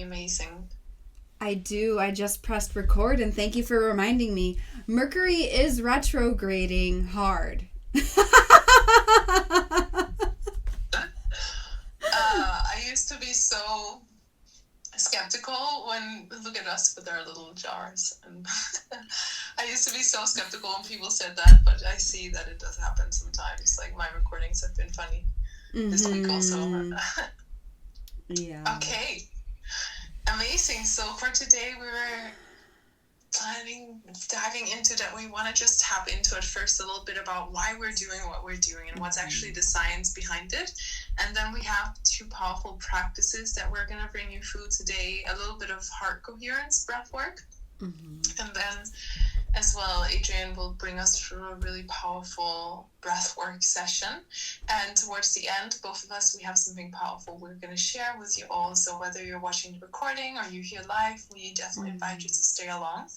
be amazing. I do. I just pressed record, and thank you for reminding me. Mercury is retrograding hard. I used to be so skeptical when, look at us with our little jars. And I used to be so skeptical when people said that, but I see that it does happen sometimes. Like, my recordings have been funny this week also. Yeah. Okay. Amazing. So for today, we were diving into that. We want to just tap into it first a little bit about why we're doing what we're doing and what's actually the science behind it. And then we have 2 powerful practices that we're going to bring you through today. A little bit of heart coherence, breathwork. And then as well, Adrian will bring us through a really powerful breathwork session. And towards the end, both of us, we have something powerful we're going to share with you all. So whether you're watching the recording or you're here live, we definitely invite you to stay along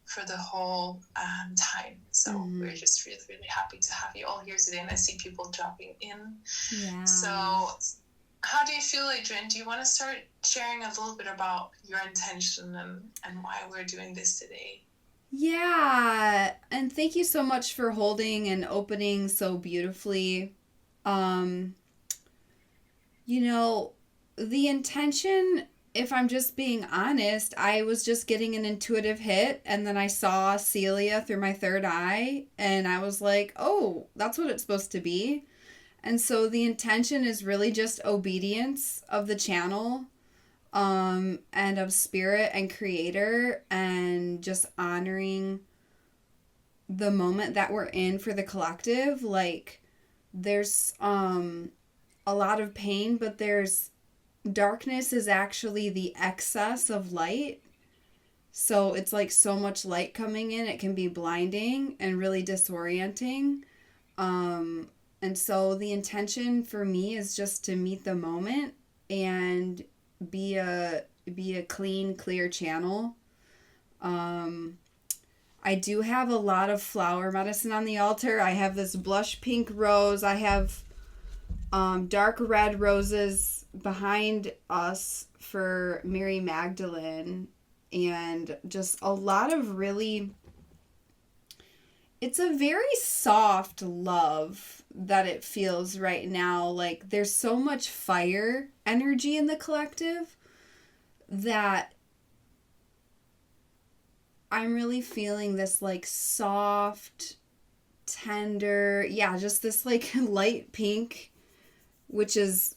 for the whole time. So we're just really, really happy to have you all here today. And I see people dropping in. Yeah. So how do you feel, Adrian? Do you want to start sharing a little bit about your intention and why we're doing this today? Yeah, and thank you so much for holding and opening so beautifully. The intention, if I'm just being honest, I was just getting an intuitive hit, and then I saw Celia through my third eye, and I was like, oh, that's what it's supposed to be. And so the intention is really just obedience of the channel. And of spirit and creator, and just honoring the moment that we're in for the collective. Like, there's a lot of pain, but there's darkness is actually the excess of light. So it's like so much light coming in, it can be blinding and really disorienting. And so the intention for me is just to meet the moment and be a clean, clear channel. I do have a lot of flower medicine on the altar. I have this blush pink rose. I have dark red roses behind us for Mary Magdalene, and just a lot of really, it's a very soft love that it feels right now. Like, there's so much fire energy in the collective that I'm really feeling this like soft, tender, just this like light pink, which is,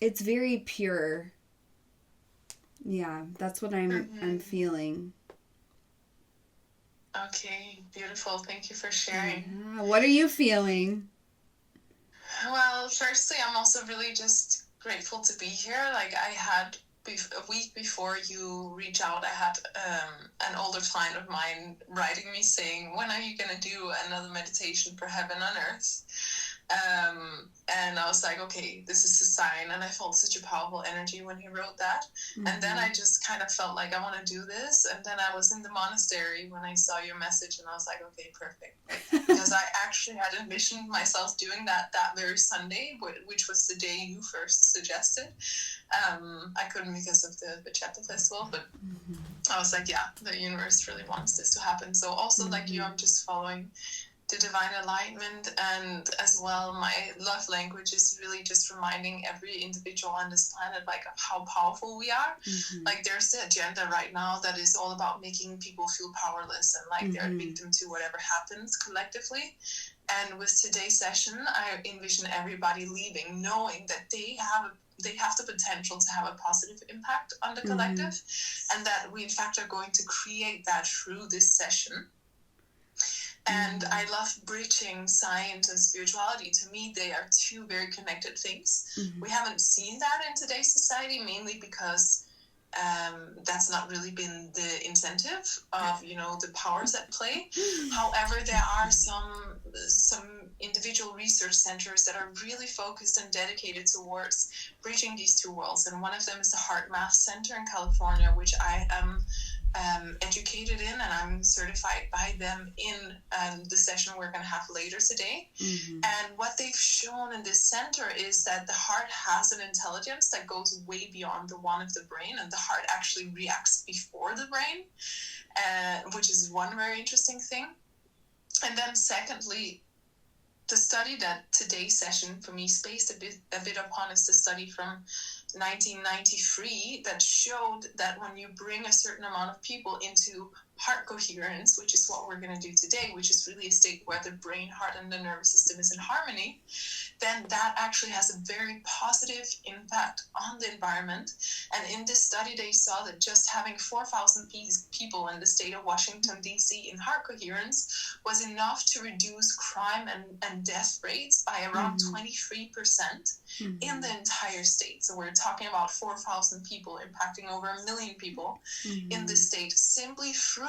it's very pure. Yeah, that's what I'm feeling. Okay, beautiful. Thank you for sharing. Yeah. What are you feeling? Well, firstly, I'm also really just grateful to be here. Like, I had a week before you reach out, I had an older client of mine writing me saying, when are you going to do another meditation for heaven on earth? And I was like, okay, this is a sign. And I felt such a powerful energy when he wrote that. And then I just kind of felt like I want to do this. And then I was in the monastery when I saw your message, and I was like, okay, perfect. Because I actually had envisioned myself doing that very Sunday, which was the day you first suggested. I couldn't because of the Bachata Festival, but I was like, yeah, the universe really wants this to happen. So also, like you, I'm just following the divine alignment, and as well, my love language is really just reminding every individual on this planet, like, how powerful we are. Like, there's the agenda right now that is all about making people feel powerless and like they're a victim to whatever happens collectively. And with today's session, I envision everybody leaving knowing that they have the potential to have a positive impact on the collective, and that we in fact are going to create that through this session. And I love bridging science and spirituality. To me, they are 2 very connected things. We haven't seen that in today's society, mainly because that's not really been the incentive of, the powers at play. However, there are some individual research centers that are really focused and dedicated towards bridging these 2 worlds. And one of them is the Heart Math Center in California, which I am educated in, and I'm certified by them in the session we're going to have later today. Mm-hmm. And what they've shown in this center is that the heart has an intelligence that goes way beyond the one of the brain, and the heart actually reacts before the brain, which is one very interesting thing. And then secondly, the study that today's session for me spaced a bit upon is the study from 1993 that showed that when you bring a certain amount of people into heart coherence, which is what we're going to do today, which is really a state where the brain, heart, and the nervous system is in harmony, then that actually has a very positive impact on the environment. And in this study, they saw that just having 4,000 people in the state of Washington, D.C. in heart coherence was enough to reduce crime and death rates by around 23% in the entire state. So we're talking about 4,000 people impacting over 1 million people in the state simply through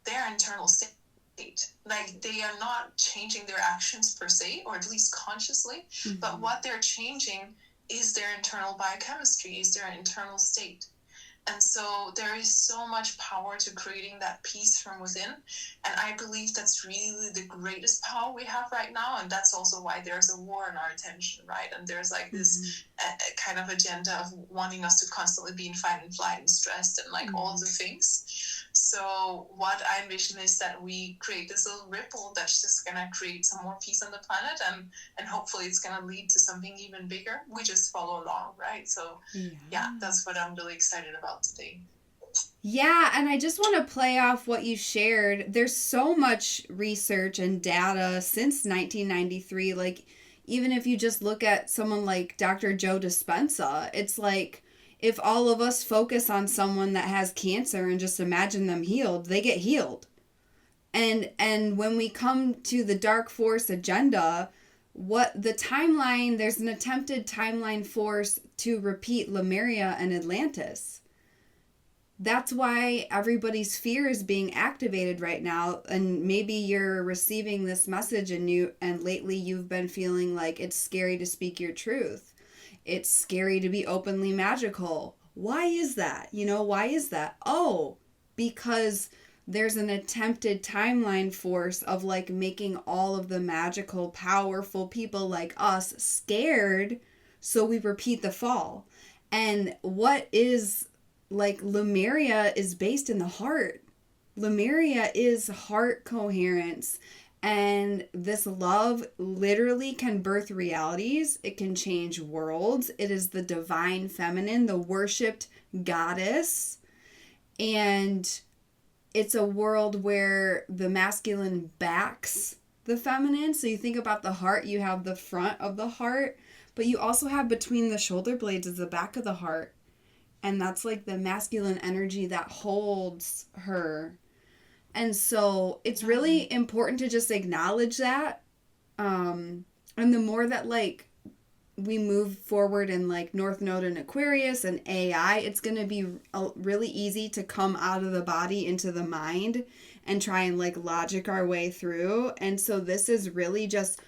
their internal state. Like, they are not changing their actions per se, or at least consciously, but what they're changing is their internal biochemistry, is their internal state. And so there is so much power to creating that peace from within. And I believe that's really the greatest power we have right now. And that's also why there's a war in our attention, right? And there's like this kind of agenda of wanting us to constantly be in fight and flight and stressed and like all the things. So what I envision is that we create this little ripple that's just going to create some more peace on the planet, and hopefully it's going to lead to something even bigger. We just follow along, right? So yeah, that's what I'm really excited about today. Yeah, and I just want to play off what you shared. There's so much research and data since 1993. Like, even if you just look at someone like Dr. Joe Dispenza, it's like, if all of us focus on someone that has cancer and just imagine them healed, they get healed. And when we come to the dark force agenda, what the timeline, there's an attempted timeline force to repeat Lemuria and Atlantis. That's why everybody's fear is being activated right now. And maybe you're receiving this message and lately you've been feeling like it's scary to speak your truth. It's scary to be openly magical. Why is that? Why is that? Oh, because there's an attempted timeline force of like making all of the magical, powerful people like us scared, so we repeat the fall. And what is like Lemuria is based in the heart. Lemuria is heart coherence. And this love literally can birth realities. It can change worlds. It is the divine feminine, the worshipped goddess. And it's a world where the masculine backs the feminine. So you think about the heart, you have the front of the heart, but you also have between the shoulder blades is the back of the heart. And that's like the masculine energy that holds her. And so it's really important to just acknowledge that. And the more that like we move forward in like North Node and Aquarius and AI, it's going to be really easy to come out of the body into the mind and try and like logic our way through. And so this is really just,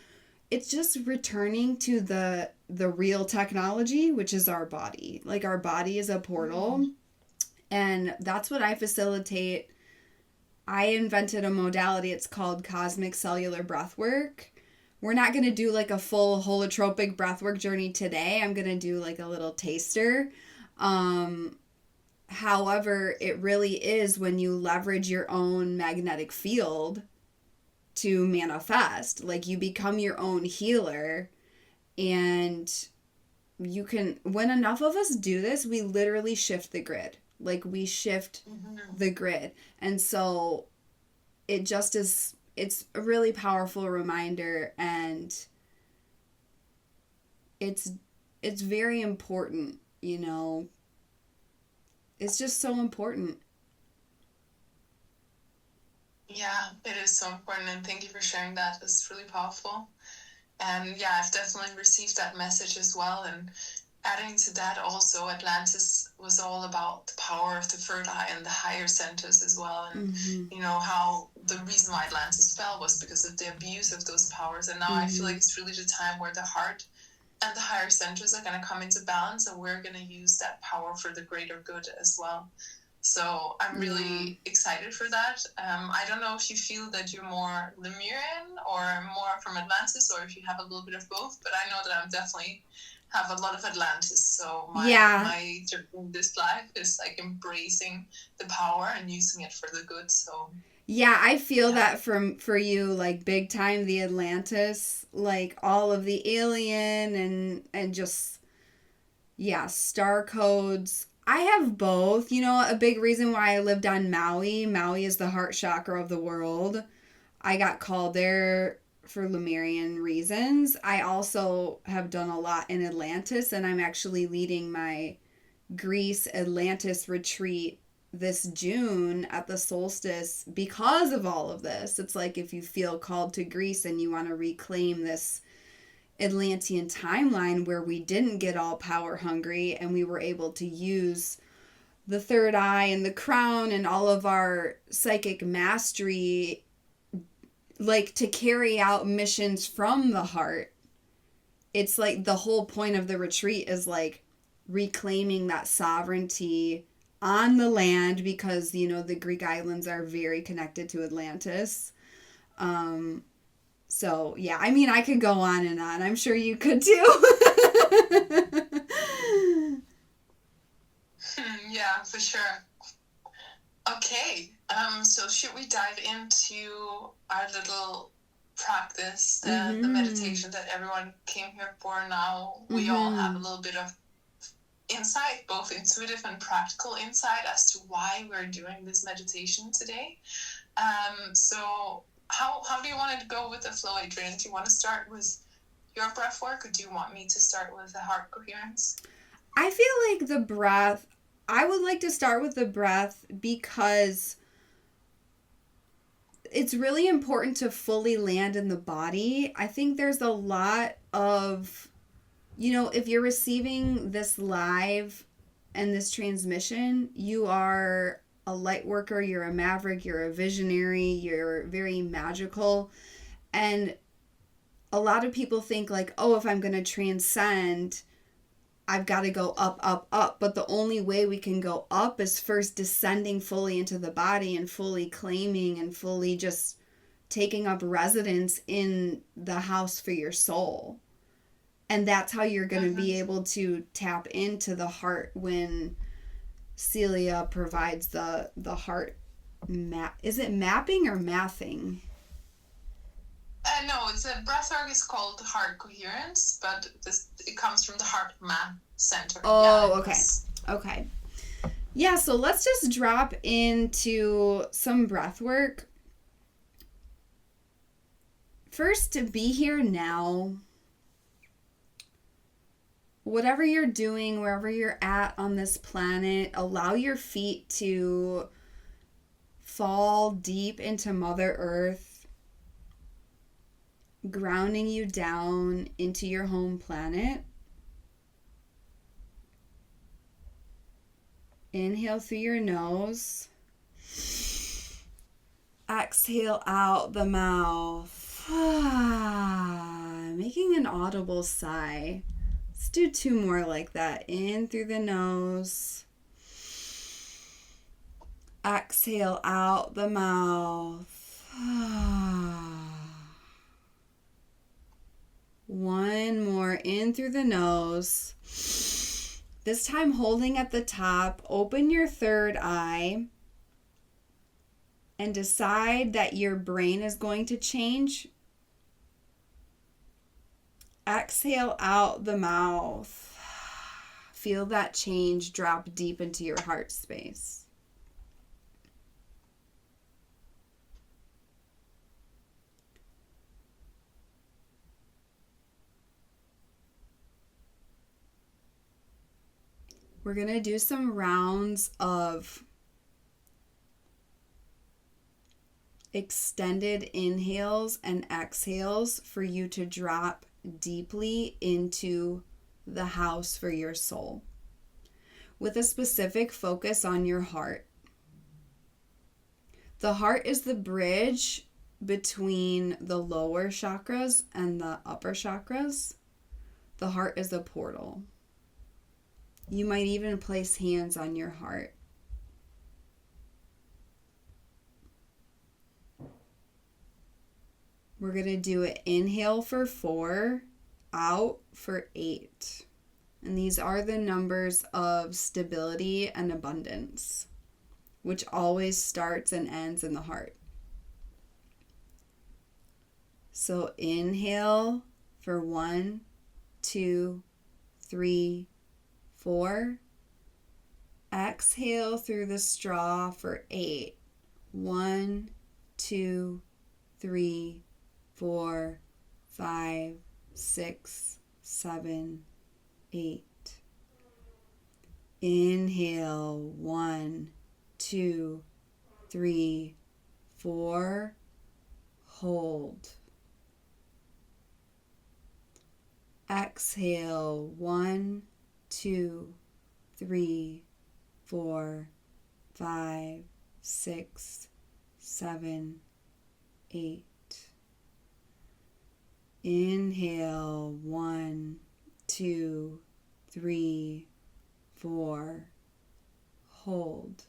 it's just returning to the real technology, which is our body. Like, our body is a portal. And that's what I facilitate. I invented a modality. It's called cosmic cellular breathwork. We're not going to do like a full holotropic breathwork journey today. I'm going to do like a little taster. However, it really is when you leverage your own magnetic field to manifest. Like, you become your own healer, and you can, when enough of us do this, we literally shift the grid. Like, we shift the grid. And so it just is, it's a really powerful reminder, and it's very important, It's just so important. Yeah, it is so important, and thank you for sharing that. It's really powerful. And yeah, I've definitely received that message as well. And adding to that also, Atlantis was all about the power of the third eye and the higher centers as well. And how the reason why Atlantis fell was because of the abuse of those powers. And now I feel like it's really the time where the heart and the higher centers are going to come into balance, and we're going to use that power for the greater good as well. So I'm Yeah. really excited for that. I don't know if you feel that you're more Lemurian or more from Atlantis, or if you have a little bit of both. But I know that I'm definitely have a lot of Atlantis. So Yeah. my journey in this life is like embracing the power and using it for the good. So Yeah, I feel yeah. that from for you like big time the Atlantis, like all of the alien and just yeah, star codes. I have both. You know, a big reason why I lived on Maui. Maui is the heart chakra of the world. I got called there for Lemurian reasons. I also have done a lot in Atlantis, and I'm actually leading my Greece Atlantis retreat this June at the solstice because of all of this. It's like if you feel called to Greece and you want to reclaim this Atlantean timeline where we didn't get all power hungry and we were able to use the third eye and the crown and all of our psychic mastery like to carry out missions from the heart. It's like the whole point of the retreat is like reclaiming that sovereignty on the land because you know the Greek islands are very connected to Atlantis. Um, so yeah, I mean I could go on and on. I'm sure you could too. Yeah, for sure. Okay, so should we dive into our little practice, the Mhm. meditation that everyone came here for now? We all have a Mhm. little bit of insight, both intuitive and practical insight as to why we're doing this meditation today. So how do you want to go with the flow, Adrian? Do you want to start with your breath work, or do you want me to start with the heart coherence? I feel like the breath I would like to start with the breath because it's really important to fully land in the body. I think there's a lot of, you know, if you're receiving this live and this transmission, you are a light worker, you're a maverick, you're a visionary, you're very magical. And a lot of people think, like, oh, if I'm going to transcend, I've got to go up, up, up. But the only way we can go up is first descending fully into the body and fully claiming and fully just taking up residence in the house for your soul. And that's how you're going to Mm-hmm. be able to tap into the heart when Celia provides the heart map. Is it mapping or mathing? No, it's a breathwork is called heart coherence, but it comes from the heart math center. Yeah, Oh, it okay. was. Okay. Yeah, so let's just drop into some breath work. First, to be here now, whatever you're doing, wherever you're at on this planet, allow your feet to fall deep into Mother Earth, grounding you down into your home planet. Inhale through your nose. Exhale out the mouth. Making an audible sigh. Let's do two more like that. In through the nose. Exhale out the mouth. One more in through the nose. This time holding at the top. Open your third eye and decide that your brain is going to change. Exhale out the mouth. Feel that change drop deep into your heart space. We're going to do some rounds of extended inhales and exhales for you to drop deeply into the house for your soul with a specific focus on your heart. The heart is the bridge between the lower chakras and the upper chakras. The heart is a portal. You might even place hands on your heart. We're going to do an inhale for 4, out for 8. And these are the numbers of stability and abundance, which always starts and ends in the heart. So inhale for 1, 2, 3, 4. Exhale through the straw for 8. 1, 2, 3, 4, 5, 6, 7, 8. Inhale 1, 2, 3, 4. Hold. Exhale 1, 2, 3, 4, 5, 6, 7, 8. Inhale 1, 2, 3, 4. Hold.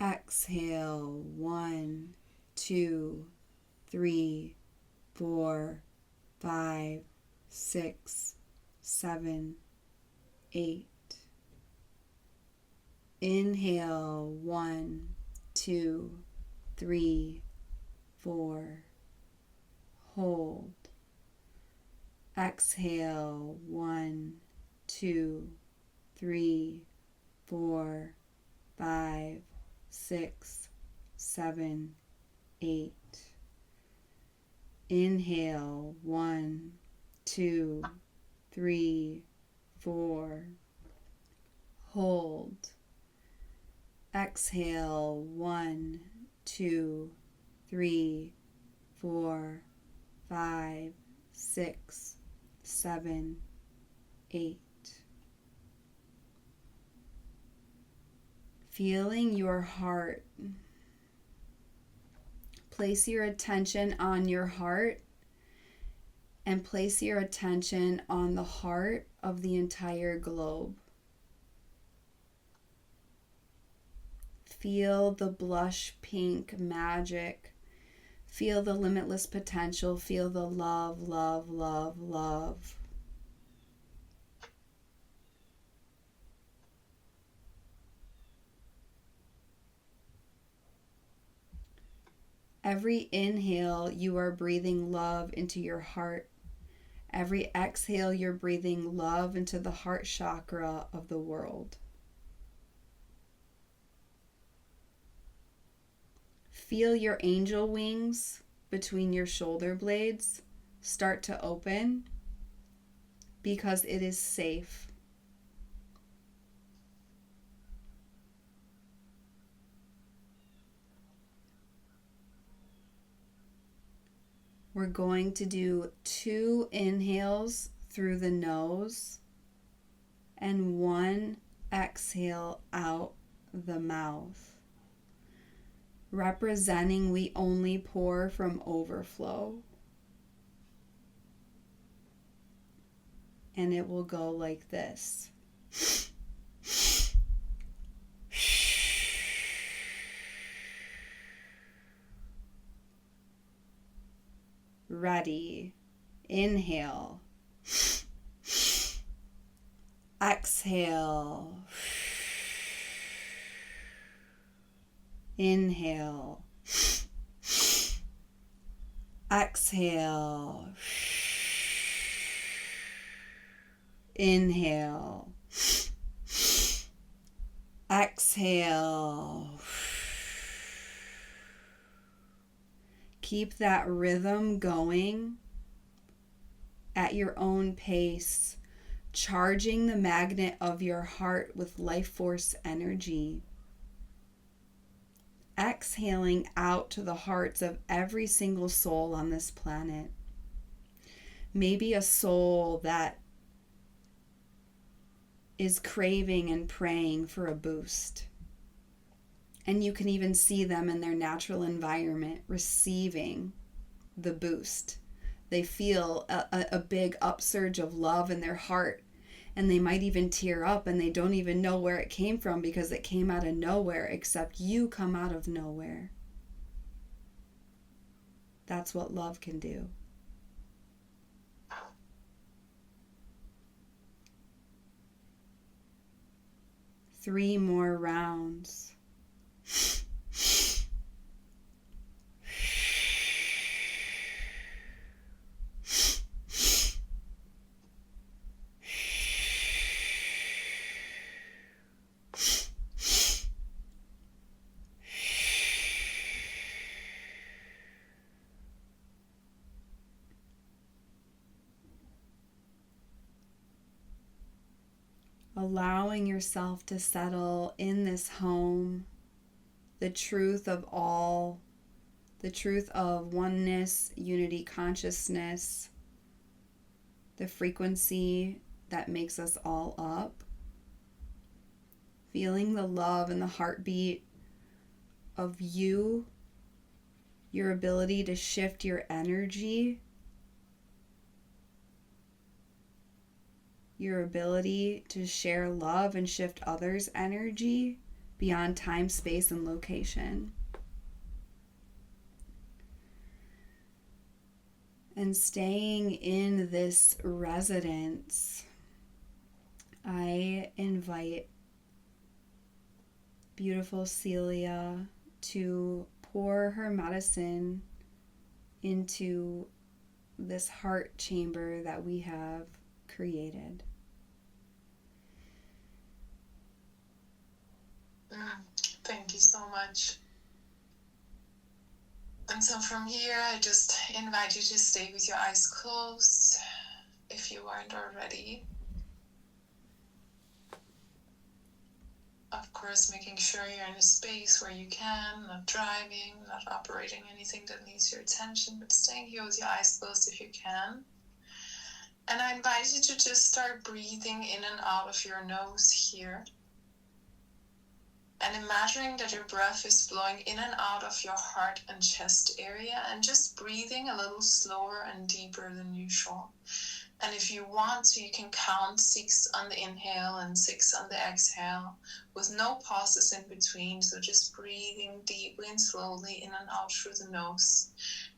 Exhale 1, 2, 3, 4, 5, 6, 7, 8. Inhale 1, 2, 3, 4. Hold. Exhale 1, 2, 3, 4, 5, 6, 7, 8. Inhale 1, 2, 3, 4. Hold. Exhale 1, 2, 3, 4, 5, 6, 7, 8. Feeling your heart. Place your attention on your heart and place your attention on the heart of the entire globe. Feel the blush pink magic. Feel the limitless potential. Feel the love, love, love, love. Every inhale, you are breathing love into your heart. Every exhale, you're breathing love into the heart chakra of the world. Feel your angel wings between your shoulder blades start to open because it is safe. We're going to do 2 inhales through the nose and 1 exhale out the mouth, representing we only pour from overflow. And it will go like this. Ready. Inhale. Exhale. Inhale. Exhale. Inhale. Exhale. Keep that rhythm going at your own pace, charging the magnet of your heart with life force energy. Exhaling out to the hearts of every single soul on this planet. Maybe a soul that is craving and praying for a boost. And you can even see them in their natural environment receiving the boost. They feel a big upsurge of love in their heart, and they might even tear up, and they don't even know where it came from because it came out of nowhere, except you come out of nowhere. That's what love can do. Three more rounds. Allowing yourself to settle in this home, the truth of all, the truth of oneness, unity, consciousness, the frequency that makes us all up. Feeling the love and the heartbeat of you, your ability to shift your energy, your ability to share love and shift others' energy beyond time, space, and location. And staying in this resonance, I invite beautiful Celia to pour her medicine into this heart chamber that we have created. Thank you so much. And so from here, I just invite you to stay with your eyes closed if you aren't already. Of course, making sure you're in a space where you can, not driving, not operating anything that needs your attention, but staying here with your eyes closed if you can. And I invite you to just start breathing in and out of your nose here. And imagining that your breath is blowing in and out of your heart and chest area, and just breathing a little slower and deeper than usual. And if you want to, you can count 6 on the inhale and 6 on the exhale with no pauses in between. So just breathing deeply and slowly in and out through the nose.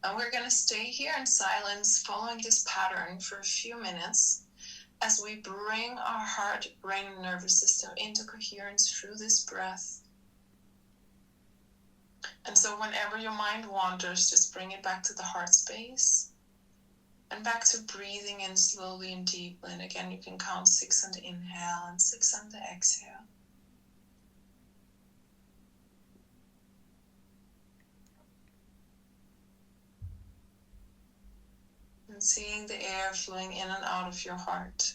And we're going to stay here in silence following this pattern for a few minutes as we bring our heart, brain, and nervous system into coherence through this breath. And so whenever your mind wanders, just bring it back to the heart space and back to breathing in slowly and deeply. And again, you can count 6 on the inhale and 6 on the exhale. And seeing the air flowing in and out of your heart.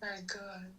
Very good.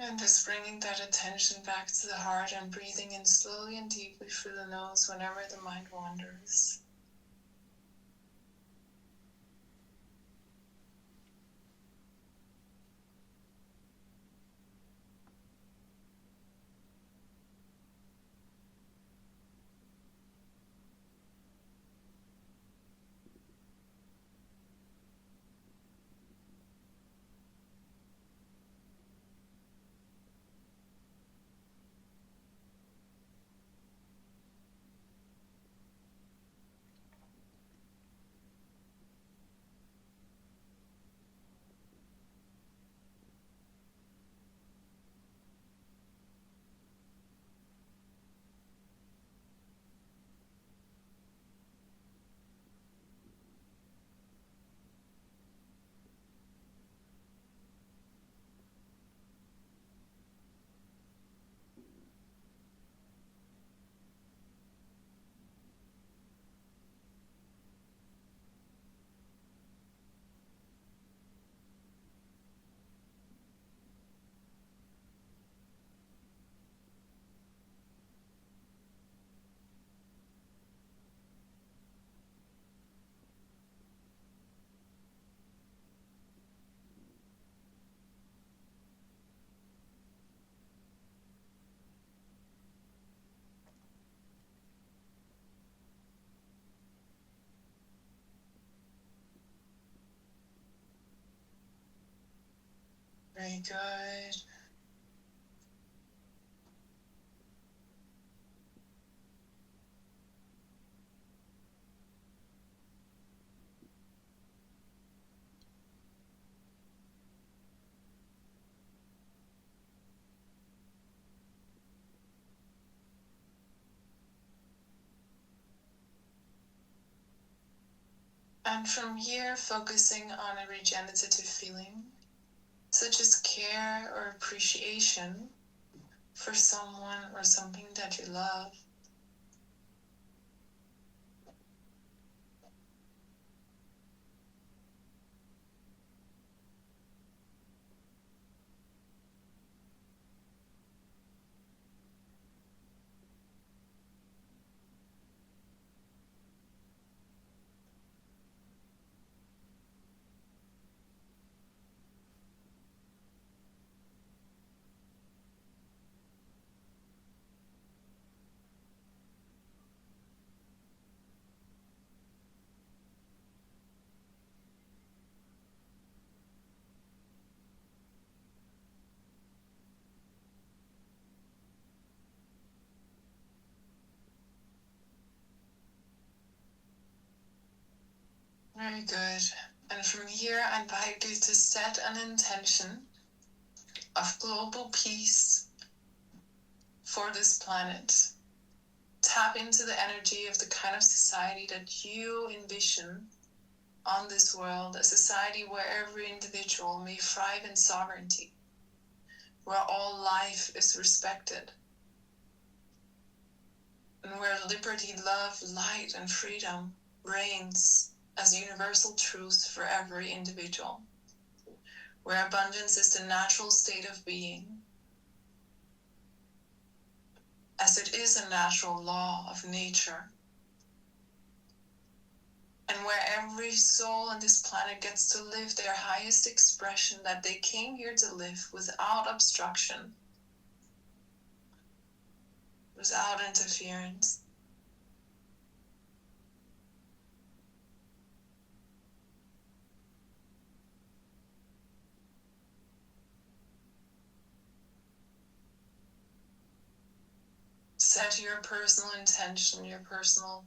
And just bringing that attention back to the heart and breathing in slowly and deeply through the nose whenever the mind wanders. Very good. And from here, focusing on a regenerative feeling, such as care or appreciation for someone or something that you love. Very good. And from here, I invite you to set an intention of global peace for this planet. Tap into the energy of the kind of society that you envision on this world, a society where every individual may thrive in sovereignty, where all life is respected, and where liberty, love, light, and freedom reigns as universal truths for every individual, where abundance is the natural state of being, as it is a natural law of nature, and where every soul on this planet gets to live their highest expression that they came here to live without obstruction, without interference. Set your personal intention, your personal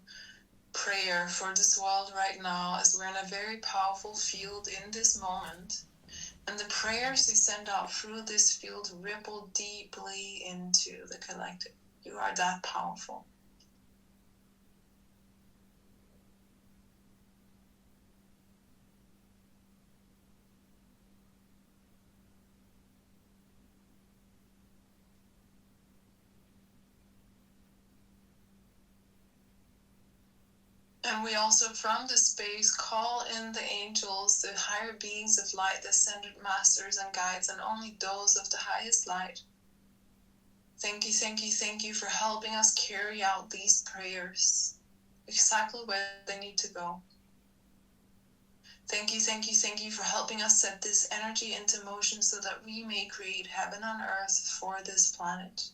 prayer for this world right now, as we're in a very powerful field in this moment. And the prayers you send out through this field ripple deeply into the collective. You are that powerful. And we also, from the space, call in the angels, the higher beings of light, the ascended masters and guides, and only those of the highest light. Thank you, thank you, thank you for helping us carry out these prayers exactly where they need to go. Thank you, thank you, thank you for helping us set this energy into motion so that we may create heaven on earth for this planet,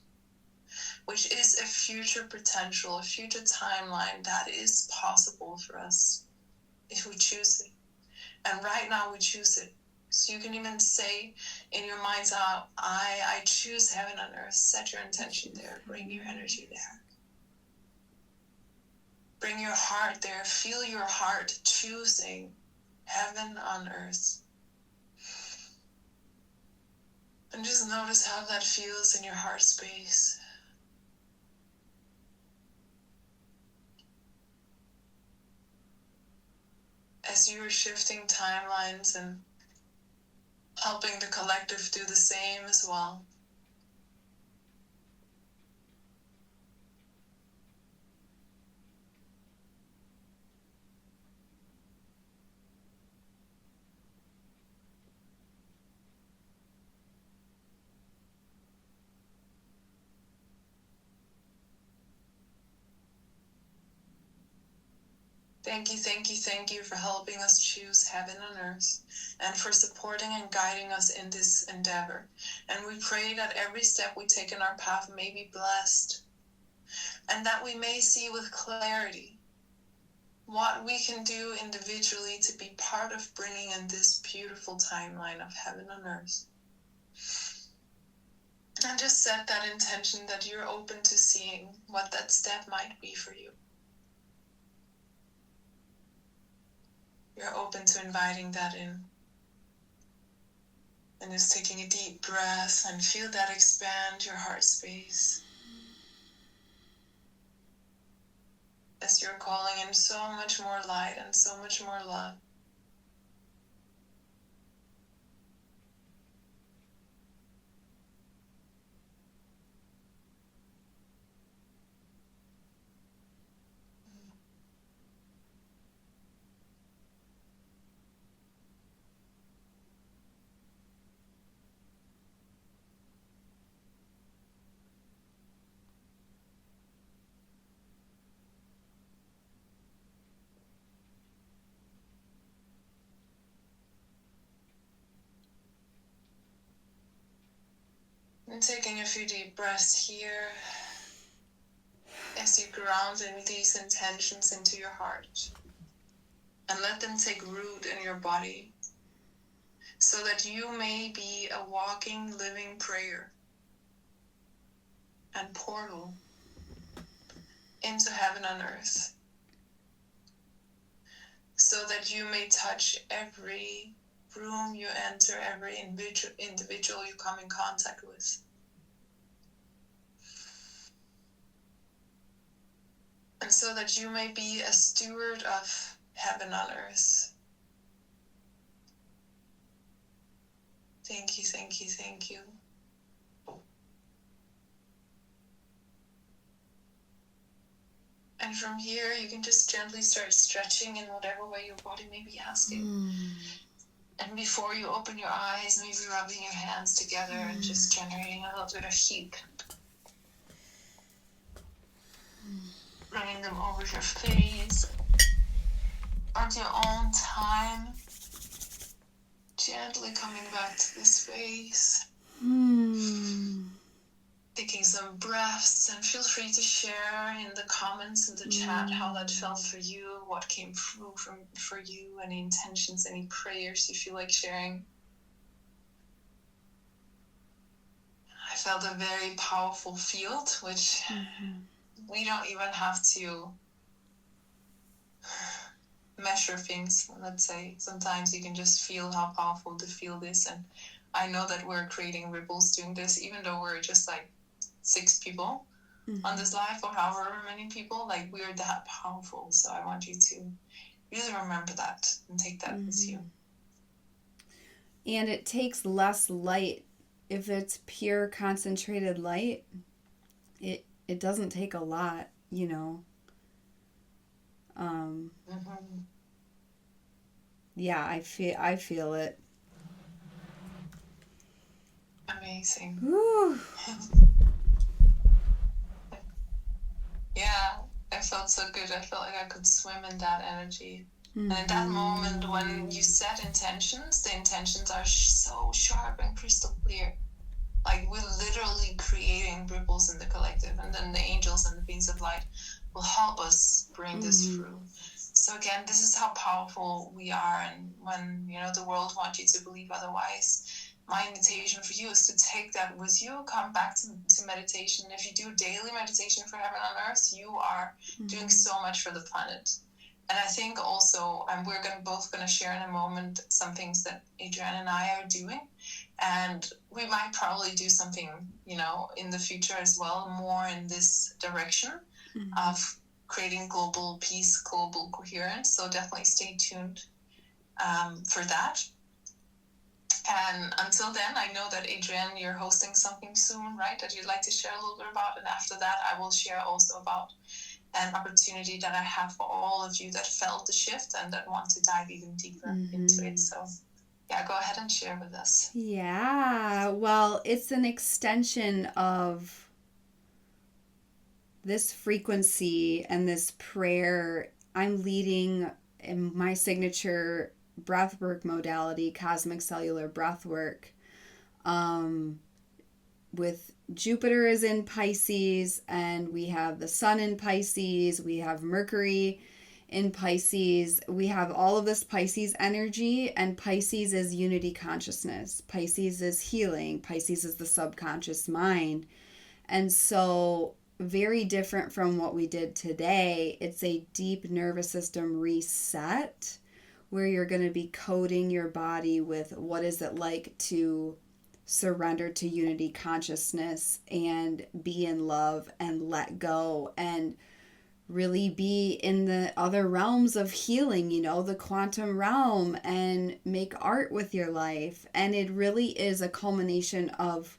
which is a future potential, a future timeline that is possible for us if we choose it. And right now we choose it. So you can even say in your mind's eye, I choose heaven on earth. Set your intention there. Bring your energy there. Bring your heart there. Feel your heart choosing heaven on earth. And just notice how that feels in your heart space. As you are shifting timelines and helping the collective do the same as well. Thank you, thank you, thank you for helping us choose heaven on earth and for supporting and guiding us in this endeavor. And we pray that every step we take in our path may be blessed and that we may see with clarity what we can do individually to be part of bringing in this beautiful timeline of heaven on earth. And just set that intention that you're open to seeing what that step might be for you. You're open to inviting that in. And just taking a deep breath and feel that expand your heart space. As you're calling in so much more light and so much more love. And taking a few deep breaths here as you ground in these intentions into your heart. And let them take root in your body so that you may be a walking, living prayer and portal into heaven on earth. So that you may touch every room you enter, every individual you come in contact with. And so that you may be a steward of heaven on earth. Thank you, thank you, thank you. And from here, you can just gently start stretching in whatever way your body may be asking. And before you open your eyes, maybe rubbing your hands together and just generating a little bit of heat. Bringing them over your face. At your own time. Gently coming back to this space. Taking some breaths, and feel free to share in the comments in the chat how that felt for you, what came through for you, any intentions, any prayers you feel like sharing. I felt a very powerful field, which we don't even have to measure things, let's say. Sometimes you can just feel how powerful the field is, and I know that we're creating ripples doing this, even though we're just like 6 people on this live, or however many people, like we're that powerful. So I want you to really remember that and take that with you. And it takes less light. If it's pure concentrated light, it doesn't take a lot, you know. Yeah, I feel it. Amazing. Whew. Yeah, I felt so good. I felt like I could swim in that energy. And in that moment when you set intentions, the intentions are so sharp and crystal clear. Like we're literally creating ripples in the collective, and then the angels and the beings of light will help us bring this through. So again, this is how powerful we are, and when the world wants you to believe otherwise, my invitation for you is to take that with you. Come back to meditation. If you do daily meditation for heaven on earth, you are doing so much for the planet. And I think also, and we're both going to share in a moment some things that Adrienne and I are doing. And we might probably do something, in the future as well, more in this direction of creating global peace, global coherence. So definitely stay tuned for that. And until then, I know that Adrienne, you're hosting something soon, right? That you'd like to share a little bit about. And after that, I will share also about an opportunity that I have for all of you that felt the shift and that want to dive even deeper into it. So yeah, go ahead and share with us. Yeah, well, it's an extension of this frequency and this prayer. I'm leading in my signature breathwork modality, cosmic cellular breathwork, with Jupiter is in Pisces, and we have the sun in Pisces, we have Mercury In Pisces, we have all of this Pisces energy, and Pisces is unity consciousness. Pisces is healing. Pisces is the subconscious mind. And so, very different from what we did today. It's a deep nervous system reset where you're going to be coding your body with what is it like to surrender to unity consciousness and be in love and let go and really be in the other realms of healing, the quantum realm, and make art with your life. And it really is a culmination of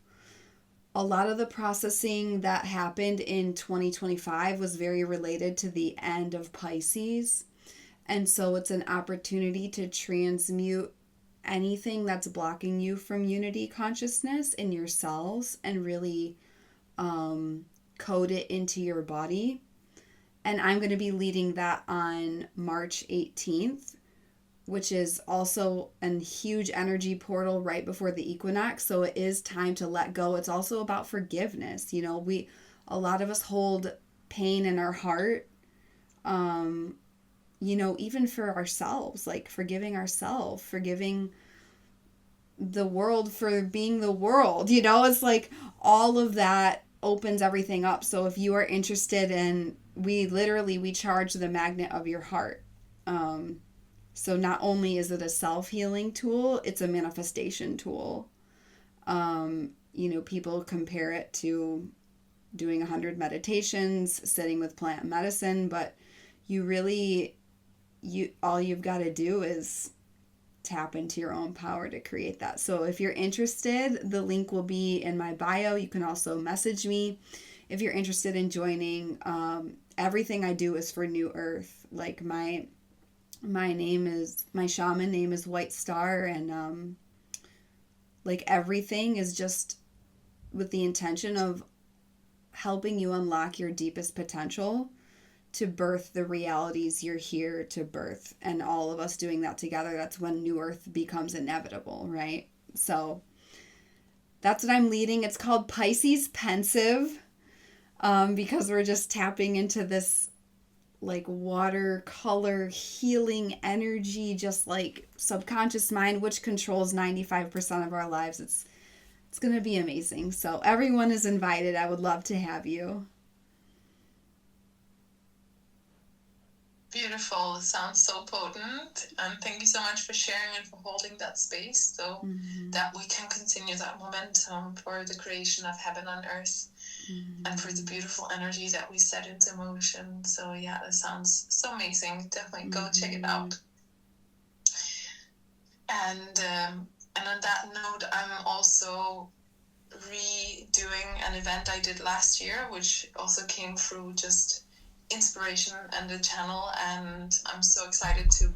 a lot of the processing that happened in 2025 was very related to the end of Pisces. And so it's an opportunity to transmute anything that's blocking you from unity consciousness in your cells and really code it into your body. And I'm going to be leading that on March 18th, which is also a huge energy portal right before the equinox. So it is time to let go. It's also about forgiveness. A lot of us hold pain in our heart, even for ourselves, like forgiving ourselves, forgiving the world for being the world. It's like all of that opens everything up. So if you are interested in, we charge the magnet of your heart. So not only is it a self-healing tool, it's a manifestation tool. People compare it to doing 100 meditations, sitting with plant medicine, but all you've got to do is tap into your own power to create that. So if you're interested, the link will be in my bio. You can also message me if you're interested in joining. Everything I do is for New Earth. Like my shaman name is White Star, and everything is just with the intention of helping you unlock your deepest potential to birth the realities you're here to birth. And all of us doing that together, that's when New Earth becomes inevitable, right? So that's what I'm leading. It's called Pisces Pensive, because we're just tapping into this watercolor healing energy, just like subconscious mind, which controls 95% of our lives. It's going to be amazing. So everyone is invited. I would love to have you. Beautiful. It sounds so potent. And thank you so much for sharing and for holding that space so that we can continue that momentum for the creation of heaven on earth. And for the beautiful energy that we set into motion. So yeah, that sounds so amazing. Definitely go check it out. And on that note, I'm also redoing an event I did last year, which also came through just inspiration and the channel, and I'm so excited to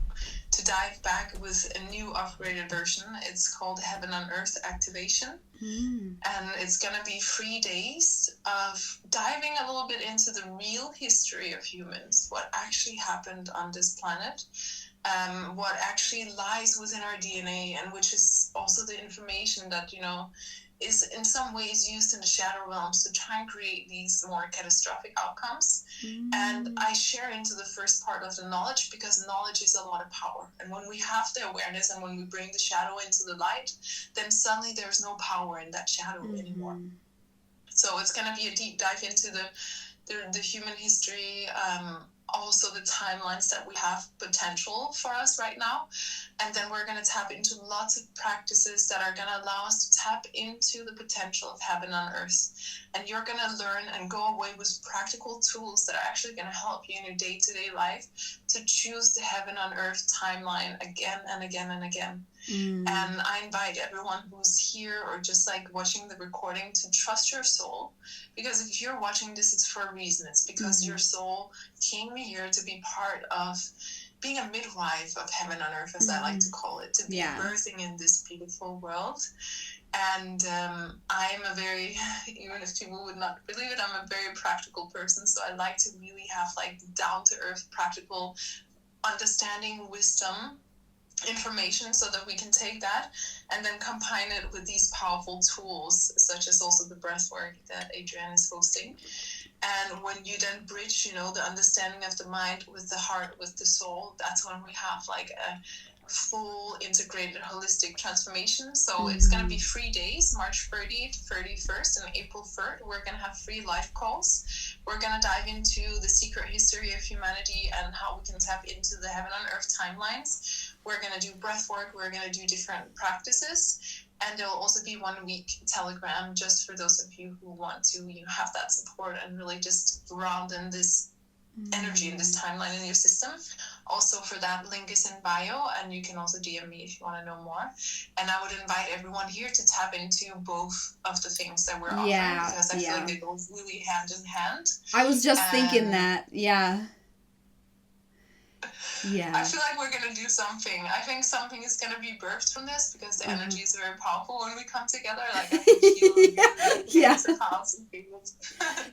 dive back with a new upgraded version. It's called Heaven on Earth Activation. And it's gonna be 3 days of diving a little bit into the real history of humans, what actually happened on this planet, what actually lies within our DNA, and which is also the information that is in some ways used in the shadow realms to try and create these more catastrophic outcomes. And I share into the first part of the knowledge, because knowledge is a lot of power. And when we have the awareness and when we bring the shadow into the light, then suddenly there's no power in that shadow anymore. So it's going to be a deep dive into the human history, also the timelines that we have potential for us right now. And then we're going to tap into lots of practices that are going to allow us to tap into the potential of heaven on earth. And you're going to learn and go away with practical tools that are actually going to help you in your day-to-day life to choose the heaven on earth timeline again and again and again. And I invite everyone who's here or just watching the recording to trust your soul, because if you're watching this, it's for a reason. It's because your soul came here to be part of being a midwife of heaven on earth, as I like to call it, to be birthing in this beautiful world. And I'm a very, even if people would not believe it, I'm a very practical person. So I like to really have down-to-earth, practical understanding, wisdom information so that we can take that and then combine it with these powerful tools, such as also the breathwork that Adrienne is hosting. And when you then bridge, the understanding of the mind with the heart, with the soul, that's when we have like a full integrated holistic transformation. So it's going to be 3 days, March 30th, 31st, and April 3rd. We're going to have free live calls. We're going to dive into the secret history of humanity and how we can tap into the heaven on earth timelines. We're going to do breath work. We're going to do different practices. And there will also be 1 week Telegram just for those of you who want to have that support and really just ground in this energy in this timeline in your system. Also, for that, link is in bio, and you can also DM me if you want to know more. And I would invite everyone here to tap into both of the things that we're offering, because I feel like they go really hand in hand. I was just thinking that, yeah. I feel like we're going to do something. I think something is going to be birthed from this, because the energy is very powerful when we come together. Like, I can feel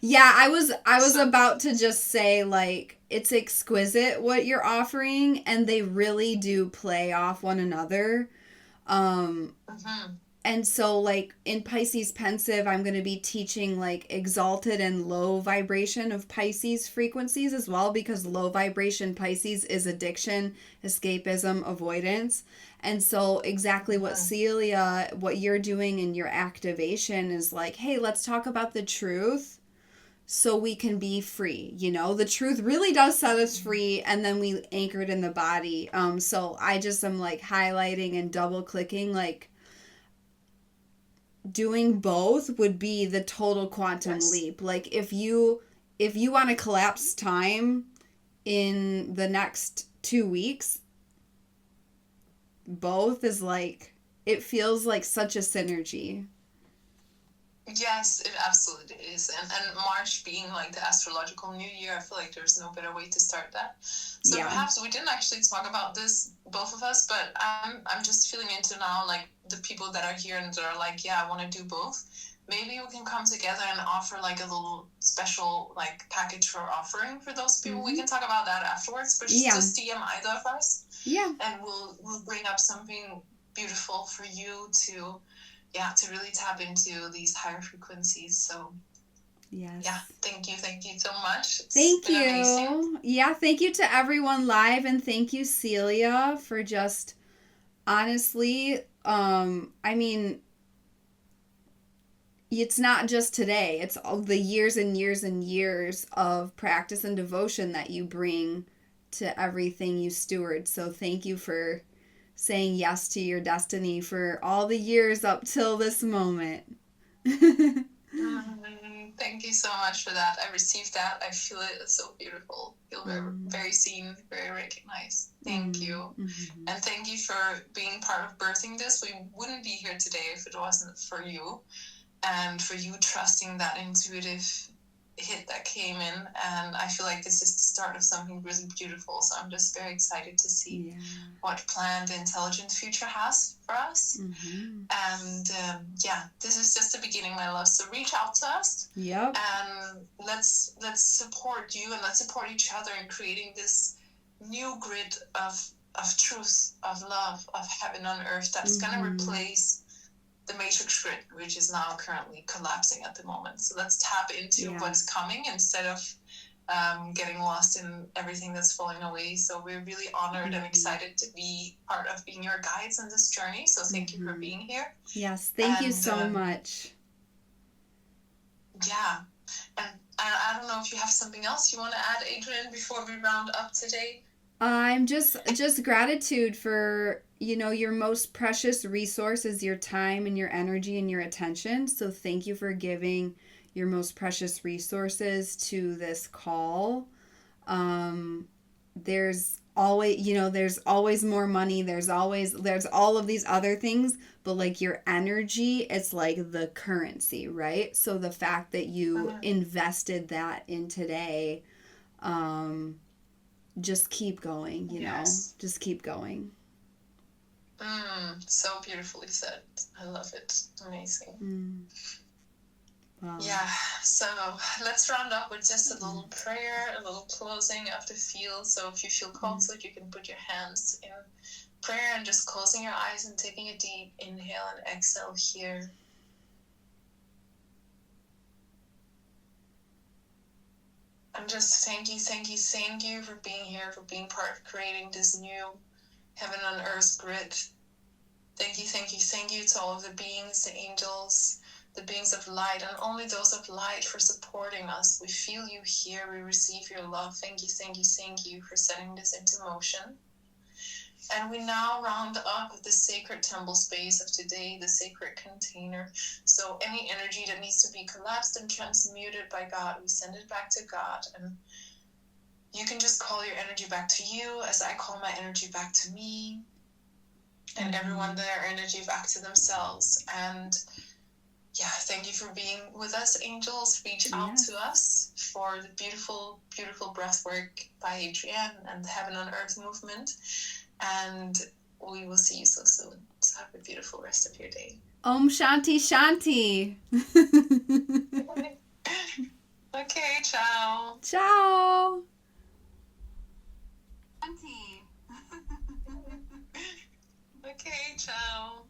Yeah, I was about to just say, like, it's exquisite what you're offering, and they really do play off one another. And so, like, in Pisces Pensive, I'm going to be teaching, like, exalted and low vibration of Pisces frequencies as well, because low vibration Pisces is addiction, escapism, avoidance. And so exactly what Celia, what you're doing in your activation is like, hey, let's talk about the truth so we can be free. The truth really does set us free, and then we anchor it in the body. So I just am, like, highlighting and double clicking, like, doing both would be the total quantum leap. Like, if you want to collapse time in the next 2 weeks, both is like, it feels like such a synergy. Yes, it absolutely is. And March being like the astrological new year, I feel like there's no better way to start that. So perhaps we didn't actually talk about this, both of us, but I'm just feeling into now, like, the people that are here and that are like, yeah, I want to do both. Maybe we can come together and offer like a little special like package for offering for those people. We can talk about that afterwards, but just DM either of us. Yeah. And we'll bring up something beautiful for you to really tap into these higher frequencies. So yes. Yeah, thank you so much. Thank you. Amazing. Yeah, thank you to everyone live, and thank you, Celia, for just honestly, I mean, it's not just today. It's all the years and years and years of practice and devotion that you bring to everything you steward. So thank you for saying yes to your destiny for all the years up till this moment. Thank you so much for that. I received that. I feel it. It's so beautiful. I feel very, very seen, very recognized. Thank you. And thank you for being part of birthing this. We wouldn't be here today if it wasn't for you, and for you trusting that intuitive hit that came in. And I feel like this is the start of something really beautiful. So I'm just very excited to see what plan the intelligent future has for us. And this is just the beginning, my love. So reach out to us. Yep. And let's support you, and let's support each other in creating this new grid of truth, of love, of heaven on earth that's going to replace the matrix grid, which is now currently collapsing at the moment. So let's tap into what's coming instead of getting lost in everything that's falling away. So we're really honored and excited to be part of being your guides on this journey. So thank you for being here. Yes, thank you so much. Yeah. And I don't know if you have something else you want to add, Adrienne, before we round up today. I'm just gratitude for, your most precious resource is your time and your energy and your attention. So thank you for giving your most precious resources to this call. There's always more money. There's all of these other things, but like your energy, it's like the currency, right? So the fact that you invested that in today, just keep going, just keep going. So beautifully said. I love it. Amazing. Wow. Yeah, so let's round up with just a little prayer, a little closing of the field. So if you feel called to it, you can put your hands in prayer and just closing your eyes and taking a deep inhale and exhale here. And just thank you for being here, for being part of creating this new heaven on earth grid. Thank you to all of the beings, the angels, the beings of light, and only those of light for supporting us. We feel you here. We receive your love. Thank you for setting this into motion. And we now round up the sacred temple space of today, the sacred container. So any energy that needs to be collapsed and transmuted by God, we send it back to God. And you can just call your energy back to you as I call my energy back to me. And everyone their energy back to themselves. And yeah, thank you for being with us, angels. Reach out to us for the beautiful, beautiful breathwork by Adrienne and the Heaven on Earth movement. And we will see you so soon. So have a beautiful rest of your day. Om Shanti Shanti. Okay, ciao. Ciao. Okay, ciao.